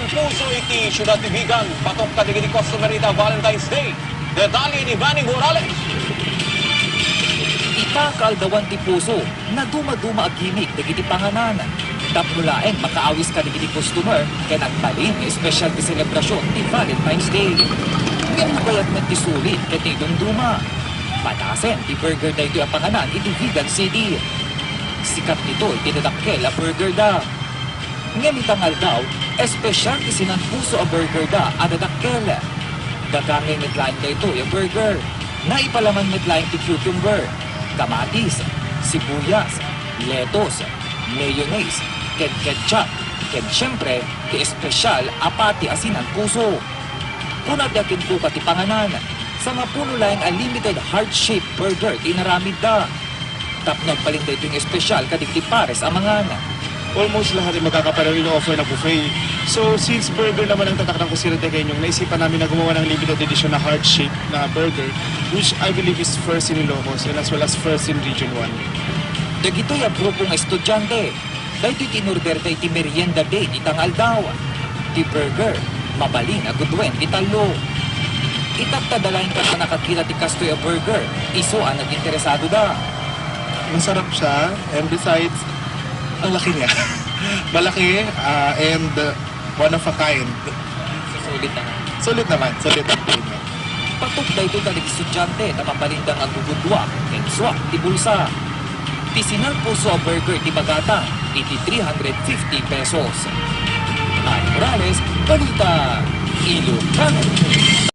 Sinan puso iti syudad ti Bigan, patok kadigiti customerita Valentine's Day. Detalye ni Vanny Morales. Ipakaldawan ti puso na duma-duma a gimmick dagiti panganan. Tapnulaeng makaawis ka dagiti customer kaya nagbalin espesyal ti selebrasyon ti Valentine's Day. Ngayon bayat na ti sulit kaya ti duma. Patasen ti burger da ito ang panganan iti Vigan City. Sikat nito itinadakkel a burger da. Ngayon itangal daw, espesyal ti sinan puso a burger da adadakkel. Gagangay mitlaing na ito yung burger. Naipalaman mitlaing ti cucumber, kamatis, sibuyas, lettuce, mayonnaise, ketchup, ken syempre, ti espesyal apati asinan puso. Kunad yakin po ka ti panganan, sa nga puno lang a limited heart-shaped burger ti naramid da. Tapnog palin da ito yung espesyal kadigti pares amangan. Almost lahat ay magkakapareho ino-offer na buffet. So, since burger naman ang tatak ng Kusirate Kenyong, naisipan namin na gumawa ng limited edition na heart-shaped na burger, which I believe is first in Ilocos and as well as first in Region 1. Dagito yung grupong estudyante. Dahil tinurder tayo ti merienda day di tangal daw. Ti burger, mabalin a gudwen di talo. Itatadalain ka na nakakita ti kastoy a burger, iso ang nag-interesado da. Masarap siya, and besides, ang laki niya. Malaki and one of a kind. Susulit na nga. Sulit naman, sulit ang tingin. Patok da ito talig estudyante na mabalindang ang gugudwa, kenswa, ti bulsa. Ti sinang puso a burger ti bagata, iti 350 pesos. Manny Morales, Balita, Ilocano.